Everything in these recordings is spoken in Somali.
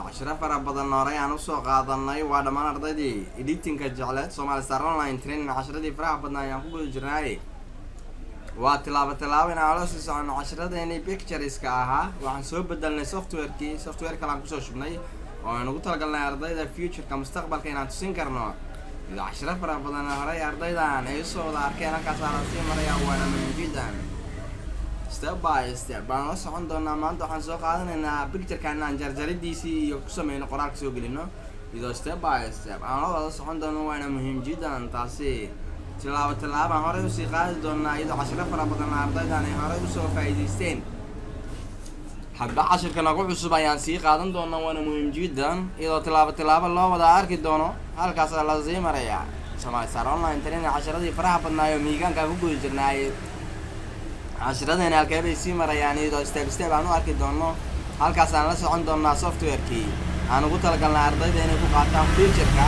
عشرة فرا بدل ناري أنا وسوق هذا الناي وهذا ما نرضي إديتين كجعلت سومالي صار أونلاين ترين عشرة دي فرا بدنا ينقول جرناي وتلعب أنا على أساس عن عشرة يعني بيكتشرز كأها وعن سوق بدلنا سوفت وير كلام كوسوش مني وأنا قلت لك الله يرضي ذا فيوتشر كمستقبل كينا تسنكرنا إذا عشرة فرا بدنا نهاري يرضي ذا أنا يسوع ذا كينا كسارتي مريا وأنا من جدا step by step baan la socon doonaa maanta waxaan soo qaadanaynaa picture-kan aan jarjaridiisii iyo ku sameeyno qoraalka soo gelino iyadoo step by step aan la wada socon doono waana muhiim jiddan taasi tilaabo hore u sii qaadi doonaa iyadoo casharo fara badan ardaydan ay hore u soo faa'iideysteen hadda cashirka nagu cusub ayaan sii qaadan doonaa waana muhiim jiddan iyadoo tilaabo loo wada arki doono halkaas la sii maraya Somali Star Online Training casharadii faraha badnaayo miigaanka ku guudi jirnay casharadeen halkee bay sii marayaan iyadoo step aan u arki doono halkaas aan la socon doonaa software-kii aan ugu talagalnay ardayda inay ku qaataan feature-ka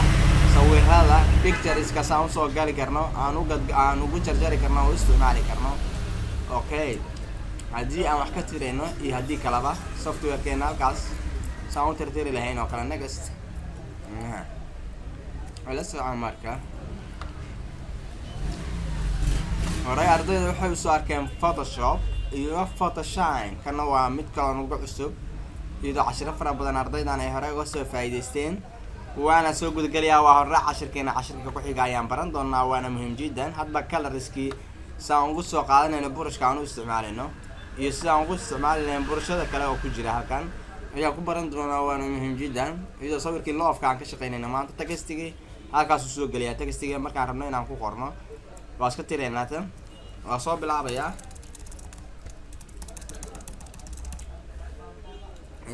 sawirrada pictures-ka saan soo gali karno aan ugu jarjari karno oo isticmaali karno okay haddii aan wax ka tirayno iyo haddii kalaba software-keena halkaas saan u tirtiri lahayn oo kale next wala socon marka horay ardayda waxay u soo arkeen Photoshop iyo Photoshop kana waa mid kale ugu cusub iyadoo casharo fara badan ardaydan ay hore uga soo faa'iideysteen waana soo gudgaliyaa waa hore cashirka ku xiga ayaan baran doonaa waana muhiim jiddan hadba colorski saan ugu soo qaadanayno brushka aan u isticmaalino iyo sidaan ugu isticmaalayno brushada kale oo ku jira halkan ayaa ku baran doonaa waana muhiim jiddan iyadoo sawirkii love-ka aan ka shaqeynayno maanta textiga halkaas u soo galiyaa textiga markaan rabno inaan ku qorno waa iska tiraynaa tan waa soo bilaabayaa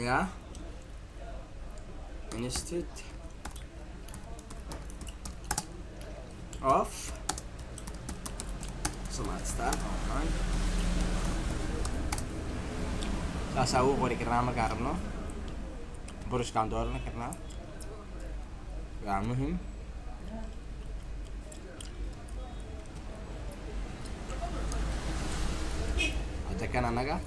ya instead of Somali Star Online saasaa ugu qori karnaa markaan rabno brushkaan dooran karnaa waa muhiim kan anaga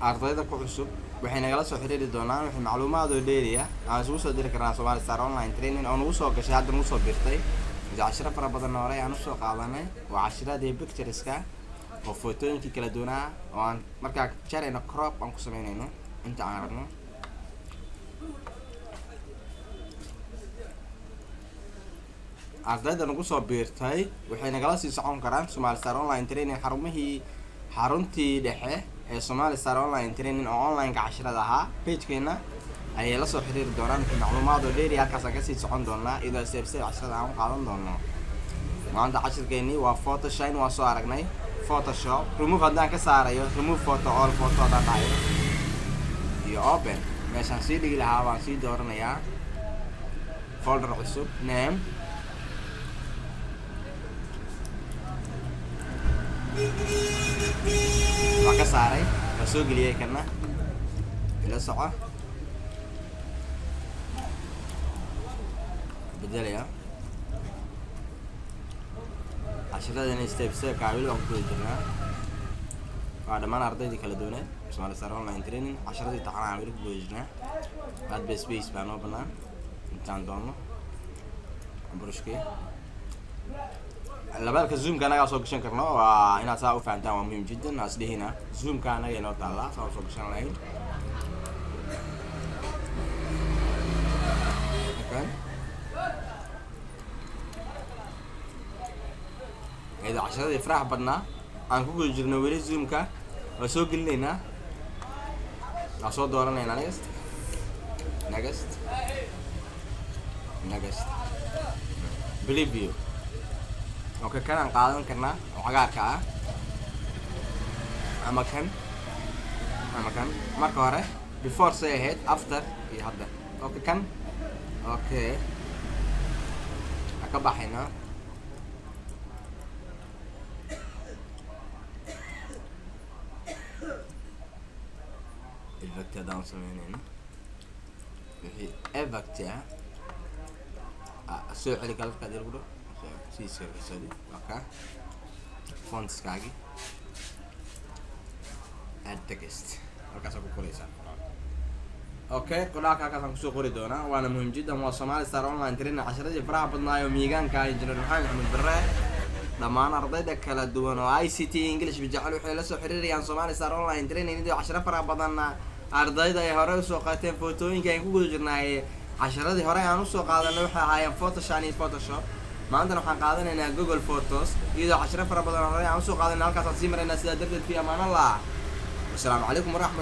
ardayda ku cusub waxay nagala soo xiriiri doonaan wixii macluumaad oo dheeriya aan isugu soo diri karnaa Somali Star Online Training oo nagu soo gashay hadda nagu soo birtay casharo fara badan hore aan u soo qaadanay waa casharadii pictureska oo footooyinkii kala duwanaa oo aan markaa jarayno crop aan ku sameynayno inta aan rabno ardayda nagu soo biirtay waxay nagala sii socon karaan Somali Star Online Training xaruntii dhexe ee Somali Star Online Training oo online-ka casharada ahaa page-keena ayay la soo xiriiri doonaan macluumaad oo dheeri halkaas aan ka sii socon doonaa iyadoo step casharada aan qaadan doono maanta cashirkeeni waa Photoshop waa soo aragnay Photoshop remove haddaan ka saarayo remove photo all photo haddaan dhahayo iyo open meeshaan sii dhigi lahaa waan sii dooranayaa folder cusub name waa ka saaray waa soo geliyay kana ila soco bedelaya casharadani step kaawil oo ku jirnaa waa dhamaan ardaydii kala duwaneed Somali Star Online Training casharadii taxanaha weli ku jirnaa aad bay space baa noo bannaan intaan doono brushkii labalka zoom-ka anaga soo gashan karno waa inaad saa u fahantaan waa muhiim jiddan asdihina zoom-ka anaga inoo taala saa soo gashan lahayn ida casharadii farax badnaa aan ku guda jirno weli zoom-ka waa soo gelinaynaa waa soo dooranaynaa next preview okay kan aan qaadan karnaa oo cagaarka ah ama kan marka hore before say ahead after iyo hadda okay kan okay ka baxayna الفكتة داون سمينينا وحي الفكتة سوء عليك الفكتة دي الغدو سيسير سوري اوكي فونتس كاجي add text halkaas ku qoraysaa اوكي كلها كان كسو قري دونا وانا مهم جدا هو صومالي ستار اونلاين ترينا عشرة فرع بدنايو ميغان كا انجنير محمد برا dhamaan ardayda kala duwan oo ICT English bijacel waxay la soo xiriirayaan Somali Star Online Training inay 10 fara badan ardayda ay hore u soo qaateen footooyinka ay ku guda jirnay casharadii hore aan u soo qaadanay waxa ahaayeen Photoshop iyo Photoshop maanta waxaan qaadanaynaa Google Photos iyadoo 10 fara badan hore aan u soo qaadanay halkaas aan sii maraynaa sida darteed fi amaan Allah. Assalaamu calaykum wa rahmatullahi